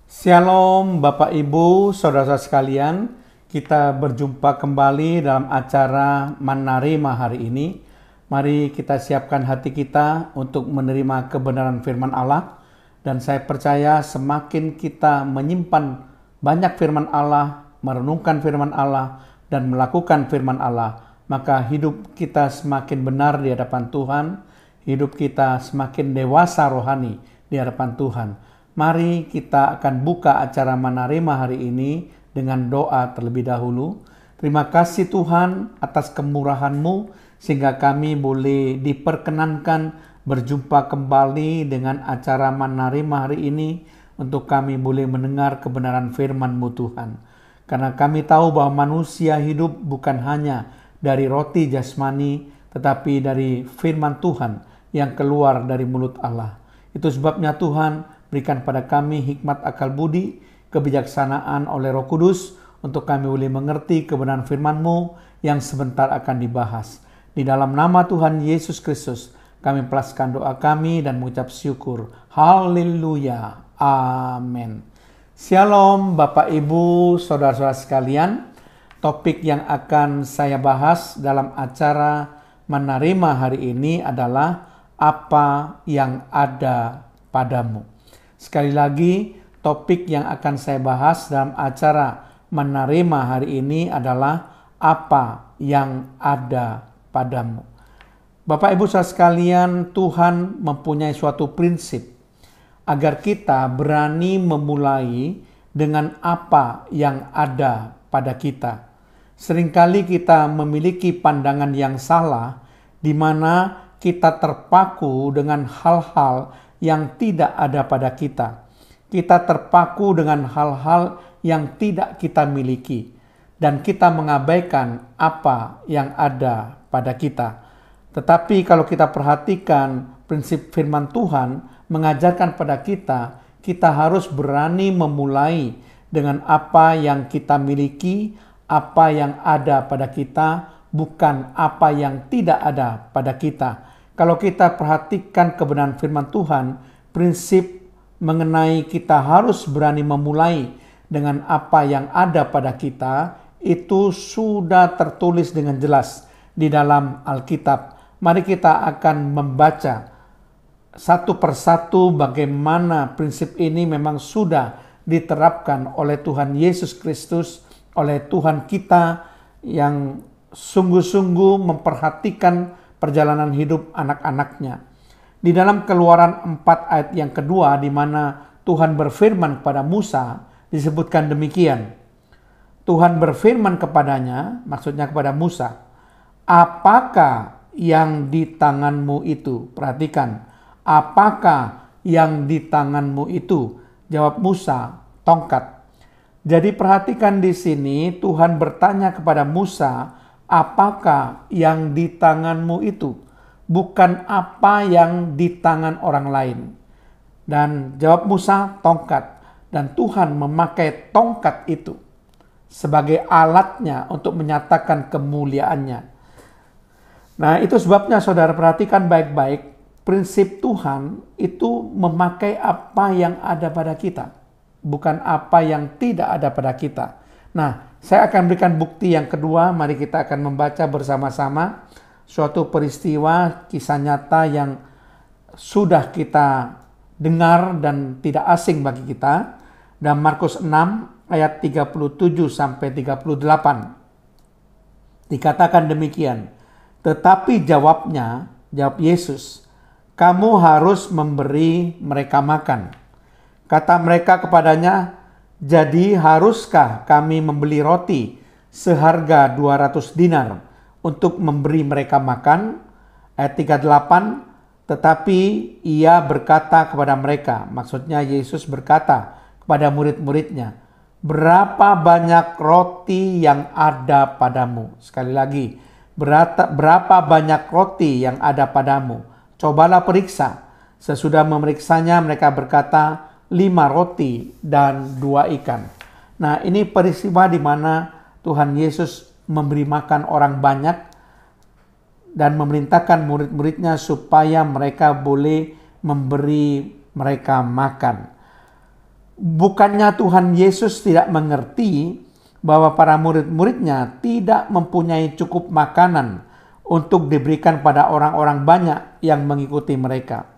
Shalom Bapak Ibu, Saudara-saudara sekalian. Kita berjumpa kembali dalam acara Manarima hari ini. Mari kita siapkan hati kita untuk menerima kebenaran firman Allah. Dan saya percaya semakin kita menyimpan banyak firman Allah, merenungkan firman Allah, dan melakukan firman Allah, maka hidup kita semakin benar di hadapan Tuhan. Hidup kita semakin dewasa rohani di hadapan Tuhan. Mari kita akan buka acara Manarima hari ini dengan doa terlebih dahulu. Terima kasih Tuhan atas kemurahan-Mu sehingga kami boleh diperkenankan berjumpa kembali dengan acara Manarima hari ini untuk kami boleh mendengar kebenaran firman-Mu Tuhan. Karena kami tahu bahwa manusia hidup bukan hanya dari roti jasmani tetapi dari firman Tuhan yang keluar dari mulut Allah. Itu sebabnya Tuhan, berikan pada kami hikmat akal budi, kebijaksanaan oleh Roh Kudus untuk kami boleh mengerti kebenaran firman-Mu yang sebentar akan dibahas. Di dalam nama Tuhan Yesus Kristus kami melepaskan doa kami dan mengucap syukur. Haleluya. Amin. Shalom Bapak Ibu, Saudara-saudara sekalian. Topik yang akan saya bahas dalam acara Manarima hari ini adalah apa yang ada padamu. Sekali lagi, topik yang akan saya bahas dalam acara Manarima hari ini adalah apa yang ada padamu. Bapak Ibu saudara sekalian, Tuhan mempunyai suatu prinsip agar kita berani memulai dengan apa yang ada pada kita. Seringkali kita memiliki pandangan yang salah di mana kita terpaku dengan hal-hal yang tidak ada pada kita. Kita terpaku dengan hal-hal yang tidak kita miliki. Dan kita mengabaikan apa yang ada pada kita. Tetapi kalau kita perhatikan prinsip firman Tuhan mengajarkan pada kita, kita harus berani memulai dengan apa yang kita miliki, apa yang ada pada kita, bukan apa yang tidak ada pada kita. Kalau kita perhatikan kebenaran firman Tuhan, prinsip mengenai kita harus berani memulai dengan apa yang ada pada kita, itu sudah tertulis dengan jelas di dalam Alkitab. Mari kita akan membaca satu persatu bagaimana prinsip ini memang sudah diterapkan oleh Tuhan Yesus Kristus, oleh Tuhan kita yang sungguh-sungguh memperhatikan perjalanan hidup anak-anaknya. Di dalam Keluaran 4 ayat yang kedua, di mana Tuhan berfirman kepada Musa, disebutkan demikian. Tuhan berfirman kepadanya, maksudnya kepada Musa, apakah yang di tanganmu itu? Perhatikan, apakah yang di tanganmu itu? Jawab Musa, tongkat. Jadi perhatikan di sini Tuhan bertanya kepada Musa, apakah yang di tanganmu itu? Bukan apa yang di tangan orang lain. Dan jawab Musa, tongkat. Dan Tuhan memakai tongkat itu sebagai alatnya untuk menyatakan kemuliaannya. Nah, itu sebabnya saudara perhatikan baik-baik. Prinsip Tuhan itu memakai apa yang ada pada kita, bukan apa yang tidak ada pada kita. Nah, saya akan berikan bukti yang kedua. Mari kita akan membaca bersama-sama suatu peristiwa kisah nyata yang sudah kita dengar dan tidak asing bagi kita. Dalam Markus 6 ayat 37 sampai 38. Dikatakan demikian. Tetapi jawab Yesus, kamu harus memberi mereka makan. Kata mereka kepadanya, jadi haruskah kami membeli roti seharga 200 dinar untuk memberi mereka makan? Ayat 38, tetapi ia berkata kepada mereka, maksudnya Yesus berkata kepada murid-muridnya, berapa banyak roti yang ada padamu? Sekali lagi, berapa banyak roti yang ada padamu? Cobalah periksa. Sesudah memeriksanya mereka berkata, 5 roti dan 2 ikan. Nah, ini peristiwa di mana Tuhan Yesus memberi makan orang banyak dan memerintahkan murid-muridnya supaya mereka boleh memberi mereka makan. Bukannya Tuhan Yesus tidak mengerti bahwa para murid-muridnya tidak mempunyai cukup makanan untuk diberikan pada orang-orang banyak yang mengikuti mereka.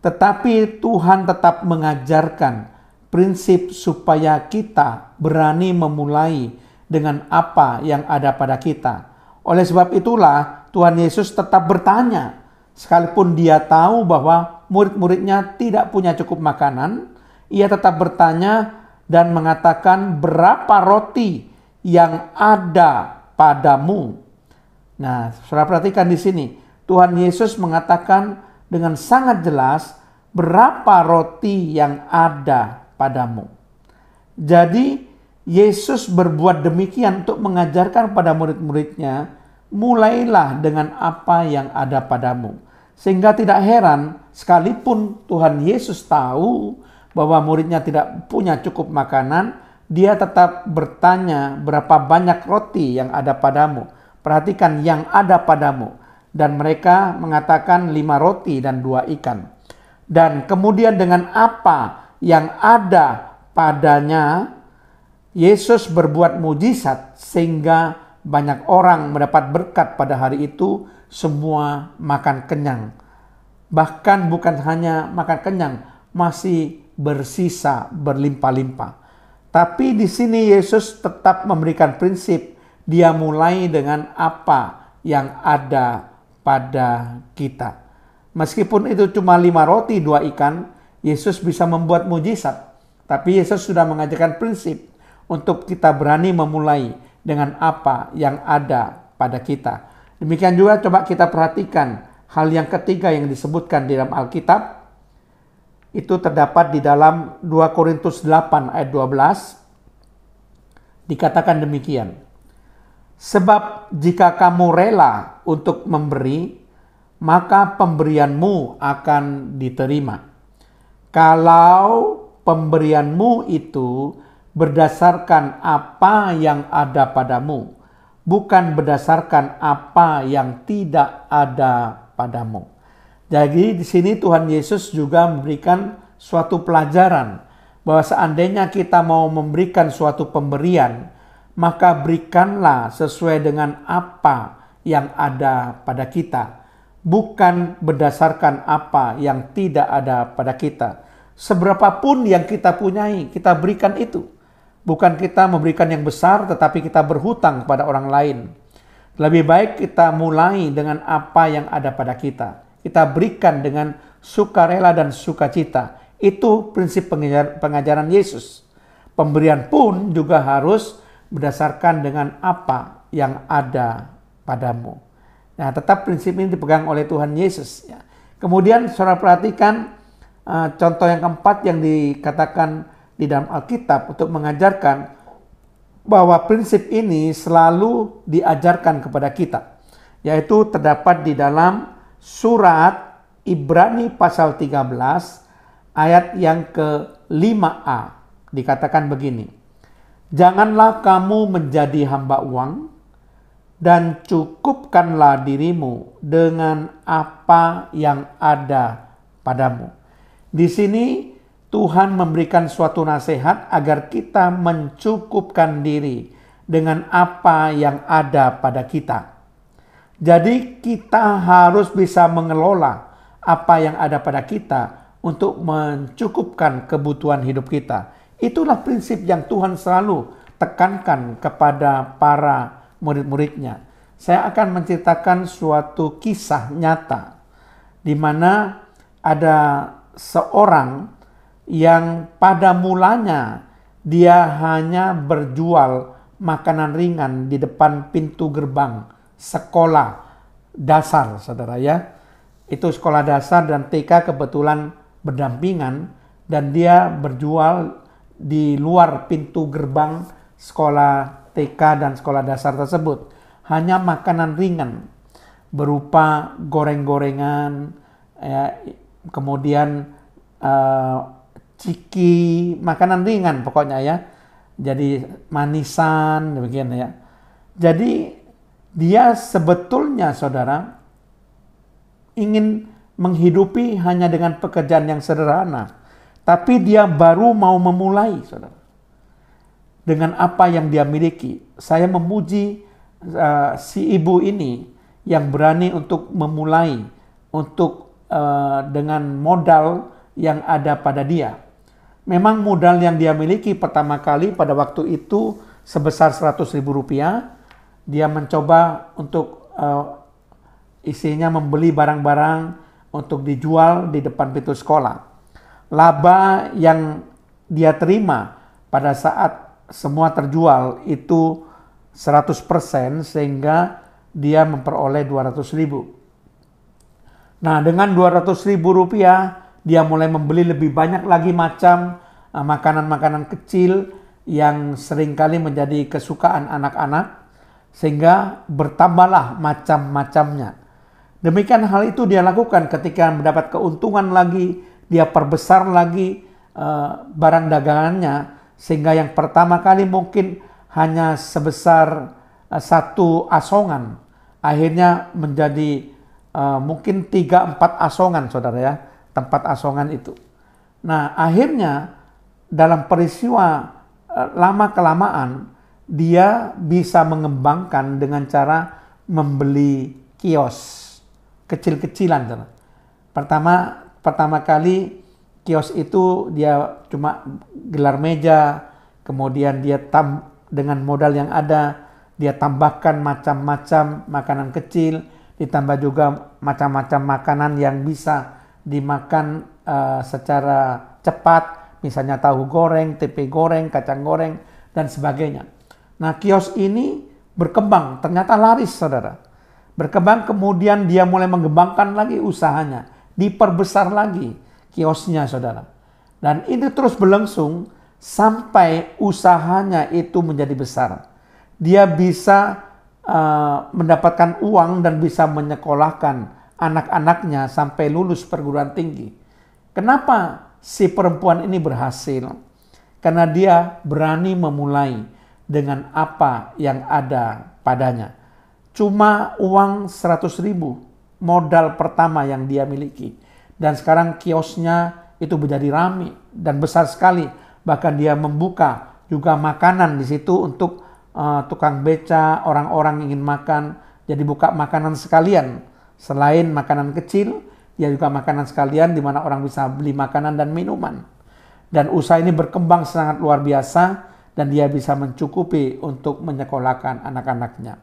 Tetapi Tuhan tetap mengajarkan prinsip supaya kita berani memulai dengan apa yang ada pada kita. Oleh sebab itulah Tuhan Yesus tetap bertanya, sekalipun dia tahu bahwa murid-muridnya tidak punya cukup makanan, ia tetap bertanya dan mengatakan, berapa roti yang ada padamu? Nah, saudara perhatikan di sini, Tuhan Yesus mengatakan dengan sangat jelas berapa roti yang ada padamu. Jadi Yesus berbuat demikian untuk mengajarkan pada murid-muridnya, mulailah dengan apa yang ada padamu. Sehingga tidak heran, sekalipun Tuhan Yesus tahu bahwa muridnya tidak punya cukup makanan, dia tetap bertanya berapa banyak roti yang ada padamu. Perhatikan yang ada padamu. Dan mereka mengatakan 5 roti dan 2 ikan. Dan kemudian dengan apa yang ada padanya, Yesus berbuat mujizat sehingga banyak orang mendapat berkat pada hari itu, semua makan kenyang. Bahkan bukan hanya makan kenyang, masih bersisa berlimpah-limpah. Tapi di sini Yesus tetap memberikan prinsip, dia mulai dengan apa yang ada pada kita. Meskipun itu cuma 5 roti 2 ikan, Yesus bisa membuat mujizat. Tapi Yesus sudah mengajarkan prinsip untuk kita berani memulai dengan apa yang ada pada kita. Demikian juga coba kita perhatikan hal yang ketiga yang disebutkan di dalam Alkitab. Itu terdapat di dalam 2 Korintus 8 ayat 12. Dikatakan demikian. Sebab jika kamu rela untuk memberi, maka pemberianmu akan diterima. Kalau pemberianmu itu berdasarkan apa yang ada padamu, bukan berdasarkan apa yang tidak ada padamu. Jadi di sini Tuhan Yesus juga memberikan suatu pelajaran bahwa seandainya kita mau memberikan suatu pemberian, maka berikanlah sesuai dengan apa yang ada pada kita, bukan berdasarkan apa yang tidak ada pada kita. Seberapapun yang kita punyai, kita berikan itu. Bukan kita memberikan yang besar, tetapi kita berhutang kepada orang lain. Lebih baik kita mulai dengan apa yang ada pada kita. Kita berikan dengan sukarela dan sukacita. Itu prinsip pengajaran Yesus. Pemberian pun juga harus berdasarkan dengan apa yang ada padamu. Nah, tetap prinsip ini dipegang oleh Tuhan Yesus. Ya. Kemudian saudara perhatikan contoh yang keempat yang dikatakan di dalam Alkitab untuk mengajarkan bahwa prinsip ini selalu diajarkan kepada kita. Yaitu terdapat di dalam surat Ibrani pasal 13 ayat yang ke-5a. Dikatakan begini. Janganlah kamu menjadi hamba uang, dan cukupkanlah dirimu dengan apa yang ada padamu. Di sini Tuhan memberikan suatu nasihat agar kita mencukupkan diri dengan apa yang ada pada kita. Jadi kita harus bisa mengelola apa yang ada pada kita untuk mencukupkan kebutuhan hidup kita. Itulah prinsip yang Tuhan selalu tekankan kepada para murid-muridnya. Saya akan menceritakan suatu kisah nyata di mana ada seorang yang pada mulanya dia hanya berjual makanan ringan di depan pintu gerbang sekolah dasar, saudara ya. Itu sekolah dasar dan TK kebetulan berdampingan, dan dia berjual di luar pintu gerbang sekolah TK dan sekolah dasar tersebut. Hanya makanan ringan berupa goreng-gorengan, kemudian ciki, makanan ringan pokoknya ya. Jadi manisan, demikian ya. Jadi dia sebetulnya saudara ingin menghidupi hanya dengan pekerjaan yang sederhana. Tapi dia baru mau memulai, saudara. Dengan apa yang dia miliki. Saya memuji si ibu ini yang berani untuk memulai, untuk dengan modal yang ada pada dia. Memang modal yang dia miliki pertama kali pada waktu itu sebesar 100.000 rupiah. Dia mencoba untuk isinya membeli barang-barang untuk dijual di depan pintu sekolah. Laba yang dia terima pada saat semua terjual itu 100%, sehingga dia memperoleh 200.000. Nah, dengan 200.000 rupiah dia mulai membeli lebih banyak lagi macam makanan-makanan kecil yang seringkali menjadi kesukaan anak-anak, sehingga bertambahlah macam-macamnya. Demikian hal itu dia lakukan ketika mendapat keuntungan lagi, dia perbesar lagi barang dagangannya, sehingga yang pertama kali mungkin hanya sebesar 1 asongan, akhirnya menjadi mungkin 3-4 asongan, saudara ya, tempat asongan itu. Nah, akhirnya dalam peristiwa lama-kelamaan dia bisa mengembangkan dengan cara membeli kios kecil-kecilan, saudara. Pertama kali kios itu dia cuma gelar meja, kemudian dia dengan modal yang ada, dia tambahkan macam-macam makanan kecil, ditambah juga macam-macam makanan yang bisa dimakan secara cepat, misalnya tahu goreng, tempe goreng, kacang goreng, dan sebagainya. Nah, kios ini berkembang, ternyata laris, saudara. Berkembang, kemudian dia mulai mengembangkan lagi usahanya, diperbesar lagi kiosnya, saudara. Dan ini terus berlangsung sampai usahanya itu menjadi besar. Dia bisa mendapatkan uang dan bisa menyekolahkan anak-anaknya sampai lulus perguruan tinggi. Kenapa si perempuan ini berhasil? Karena dia berani memulai dengan apa yang ada padanya. Cuma uang 100.000 modal pertama yang dia miliki. Dan sekarang kiosnya itu menjadi ramai dan besar sekali. Bahkan dia membuka juga makanan di situ untuk tukang beca, orang-orang ingin makan. Jadi buka makanan sekalian. Selain makanan kecil, dia juga makanan sekalian di mana orang bisa beli makanan dan minuman. Dan usaha ini berkembang sangat luar biasa dan dia bisa mencukupi untuk menyekolahkan anak-anaknya.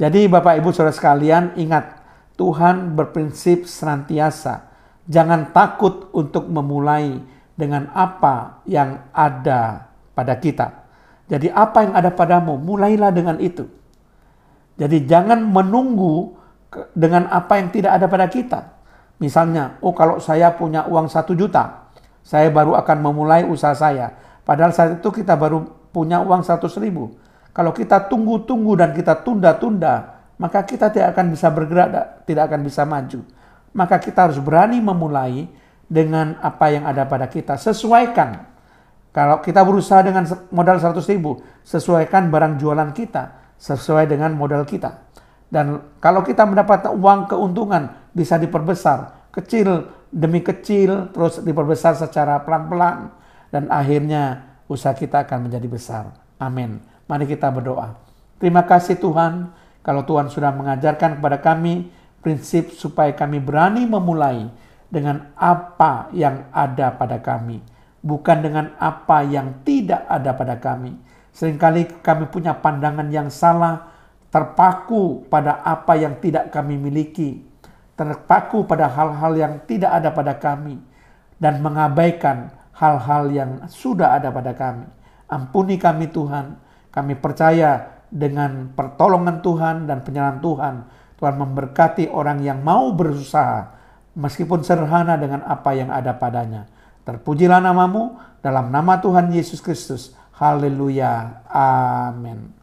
Jadi Bapak Ibu Saudara sekalian, ingat, Tuhan berprinsip senantiasa. Jangan takut untuk memulai dengan apa yang ada pada kita. Jadi apa yang ada padamu, mulailah dengan itu. Jadi jangan menunggu dengan apa yang tidak ada pada kita. Misalnya, kalau saya punya uang 1 juta, saya baru akan memulai usaha saya. Padahal saat itu kita baru punya uang 100.000. Kalau kita tunggu-tunggu dan kita tunda-tunda, maka kita tidak akan bisa bergerak, tidak akan bisa maju. Maka kita harus berani memulai dengan apa yang ada pada kita. Sesuaikan. Kalau kita berusaha dengan modal 100.000, sesuaikan barang jualan kita sesuai dengan modal kita. Dan kalau kita mendapat uang keuntungan, bisa diperbesar. Kecil demi kecil, terus diperbesar secara pelan-pelan. Dan akhirnya usaha kita akan menjadi besar. Amin. Mari kita berdoa. Terima kasih Tuhan, kalau Tuhan sudah mengajarkan kepada kami prinsip supaya kami berani memulai dengan apa yang ada pada kami. Bukan dengan apa yang tidak ada pada kami. Seringkali kami punya pandangan yang salah, terpaku pada apa yang tidak kami miliki, terpaku pada hal-hal yang tidak ada pada kami, dan mengabaikan hal-hal yang sudah ada pada kami. Ampuni kami Tuhan, kami percaya dengan pertolongan Tuhan dan penyertaan Tuhan, Tuhan memberkati orang yang mau berusaha, meskipun sederhana dengan apa yang ada padanya. Terpujilah namamu, dalam nama Tuhan Yesus Kristus. Haleluya. Amin.